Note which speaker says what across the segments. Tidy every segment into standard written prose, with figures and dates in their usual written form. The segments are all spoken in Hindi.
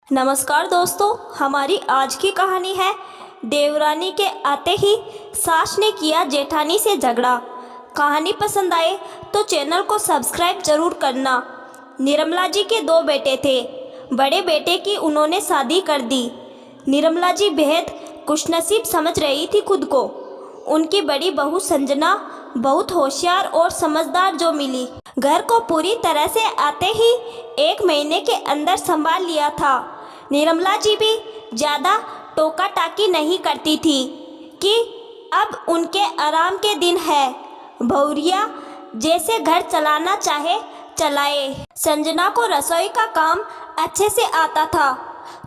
Speaker 1: नमस्कार दोस्तों, हमारी आज की कहानी है देवरानी के आते ही सास ने किया जेठानी से झगड़ा। कहानी पसंद आए तो चैनल को सब्सक्राइब जरूर करना। निर्मला जी के दो बेटे थे। बड़े बेटे की उन्होंने शादी कर दी। निर्मला जी बेहद खुशनसीब समझ रही थी खुद को। उनकी बड़ी बहू संजना बहुत होशियार और समझदार जो मिली। घर को पूरी तरह से आते ही 1 महीने के अंदर संभाल लिया था। निर्मला जी भी ज़्यादा टोका टाकी नहीं करती थी कि अब उनके आराम के दिन है। भौरिया जैसे घर चलाना चाहे चलाए। संजना को रसोई का काम अच्छे से आता था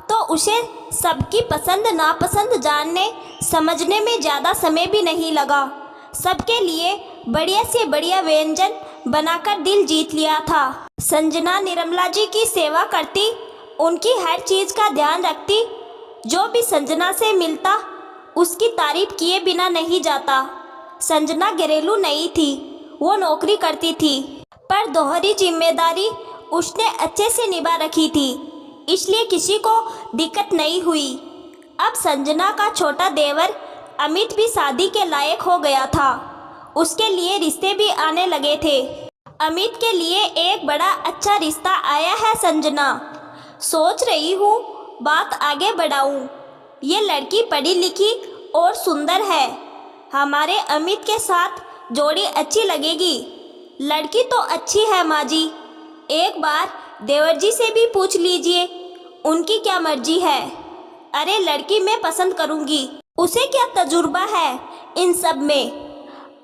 Speaker 1: तो उसे सबकी पसंद नापसंद जानने समझने में ज़्यादा समय भी नहीं लगा। सबके लिए बढ़िया से बढ़िया व्यंजन बनाकर दिल जीत लिया था। संजना निर्मला जी की सेवा करती, उनकी हर चीज़ का ध्यान रखती। जो भी संजना से मिलता उसकी तारीफ किए बिना नहीं जाता। संजना घरेलू नहीं थी, वो नौकरी करती थी, पर दोहरी जिम्मेदारी उसने अच्छे से निभा रखी थी, इसलिए किसी को दिक्कत नहीं हुई। अब संजना का छोटा देवर अमित भी शादी के लायक हो गया था। उसके लिए रिश्ते भी आने लगे थे। अमित के लिए एक बड़ा अच्छा रिश्ता आया है। संजना सोच रही हूँ बात आगे बढ़ाऊँ। ये लड़की पढ़ी लिखी और सुंदर है। हमारे अमित के साथ जोड़ी अच्छी लगेगी। लड़की तो अच्छी है माँ जी, एक बार देवर जी से भी पूछ लीजिए, उनकी क्या मर्जी है। अरे लड़की मैं पसंद करूँगी, उसे क्या तजुर्बा है इन सब में।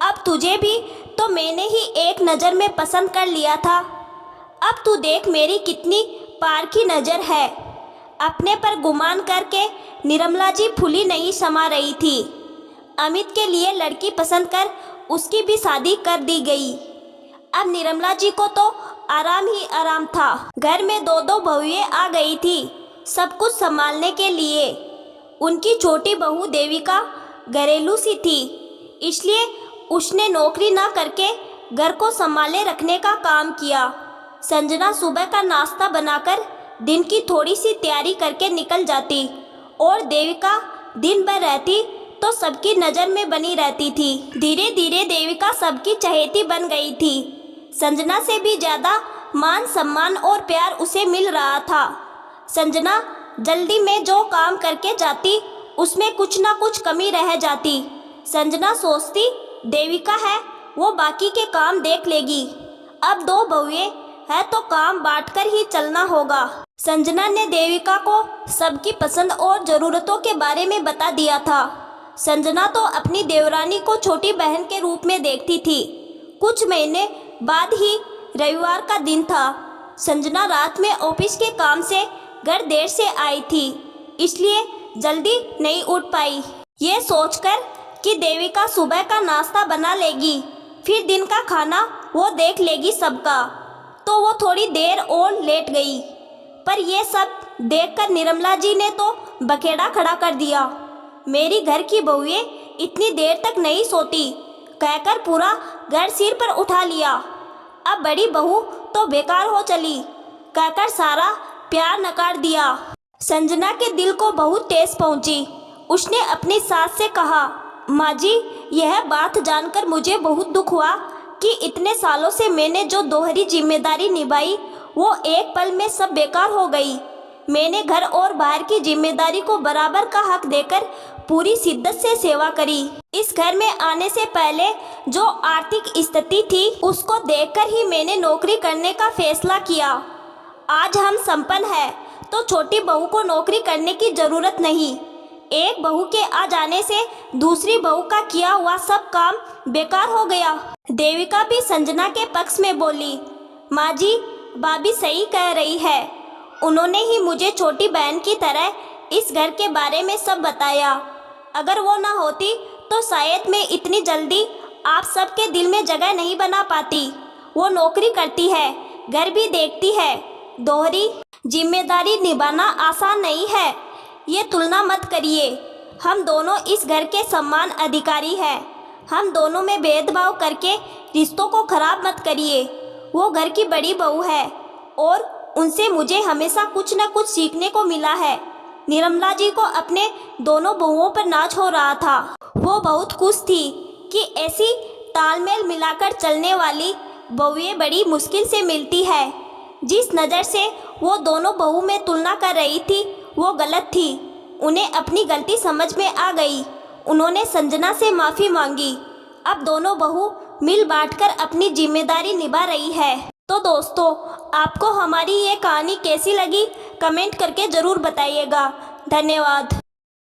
Speaker 1: अब तुझे भी तो मैंने ही एक नज़र में पसंद कर लिया था। अब तू देख मेरी कितनी पारखी नज़र है। अपने पर गुमान करके निर्मला जी फूली नहीं समा रही थी। अमित के लिए लड़की पसंद कर उसकी भी शादी कर दी गई। अब निर्मला जी को तो आराम ही आराम था। घर में 2-2 बहुएं आ गई थी सब कुछ संभालने के लिए। उनकी छोटी बहू देविका घरेलू सी थी, इसलिए उसने नौकरी ना करके घर को संभाले रखने का काम किया। संजना सुबह का नाश्ता बनाकर दिन की थोड़ी सी तैयारी करके निकल जाती और देविका दिन भर रहती तो सबकी नज़र में बनी रहती थी। धीरे धीरे देविका सबकी चहेती बन गई थी। संजना से भी ज़्यादा मान सम्मान और प्यार उसे मिल रहा था। संजना जल्दी में जो काम करके जाती उसमें कुछ ना कुछ कमी रह जाती। संजना सोचती देविका है वो बाकी के काम देख लेगी। अब 2 बहुएं है तो काम बांटकर ही चलना होगा। संजना ने देविका को सबकी पसंद और ज़रूरतों के बारे में बता दिया था। संजना तो अपनी देवरानी को छोटी बहन के रूप में देखती थी। कुछ महीने बाद ही रविवार का दिन था। संजना रात में ऑफिस के काम से घर देर से आई थी, इसलिए जल्दी नहीं उठ पाई। ये सोचकर कि देविका सुबह का नाश्ता बना लेगी, फिर दिन का खाना वो देख लेगी सबका, तो वो थोड़ी देर और लेट गई। पर ये सब देखकर निर्मला जी ने तो बखेड़ा खड़ा कर दिया। मेरी घर की बहुएं इतनी देर तक नहीं सोती, कहकर पूरा घर सिर पर उठा लिया। अब बड़ी बहू तो बेकार हो चली, कहकर सारा प्यार नकार दिया। संजना के दिल को बहुत ठेस पहुंची। उसने अपनी सास से कहा, माँ जी यह बात जानकर मुझे बहुत दुख हुआ कि इतने सालों से मैंने जो दोहरी जिम्मेदारी निभाई वो एक पल में सब बेकार हो गई। मैंने घर और बाहर की जिम्मेदारी को बराबर का हक देकर पूरी शिद्दत से सेवा करी। इस घर में आने से पहले जो आर्थिक स्थिति थी उसको देखकर ही मैंने नौकरी करने का फैसला किया। आज हम संपन्न हैं तो छोटी बहू को नौकरी करने की ज़रूरत नहीं। एक बहू के आ जाने से दूसरी बहू का किया हुआ सब काम बेकार हो गया। देविका भी संजना के पक्ष में बोली, माँ जी भाभी सही कह रही है। उन्होंने ही मुझे छोटी बहन की तरह इस घर के बारे में सब बताया। अगर वो ना होती तो शायद मैं इतनी जल्दी आप सबके दिल में जगह नहीं बना पाती। वो नौकरी करती है, घर भी देखती है। दोहरी जिम्मेदारी निभाना आसान नहीं है, ये तुलना मत करिए। हम दोनों इस घर के सम्मान अधिकारी हैं। हम दोनों में भेदभाव करके रिश्तों को खराब मत करिए। वो घर की बड़ी बहू है और उनसे मुझे हमेशा कुछ न कुछ सीखने को मिला है। निर्मला जी को अपने दोनों बहुओं पर नाज हो रहा था। वो बहुत खुश थी कि ऐसी तालमेल मिलाकर चलने वाली बहुएं बड़ी मुश्किल से मिलती है। जिस नज़र से वो दोनों बहू में तुलना कर रही थी वो गलत थी। उन्हें अपनी गलती समझ में आ गई। उन्होंने संजना से माफ़ी मांगी। अब दोनों बहू मिल बांटकर अपनी जिम्मेदारी निभा रही है। तो दोस्तों, आपको हमारी ये कहानी कैसी लगी कमेंट करके ज़रूर बताइएगा। धन्यवाद।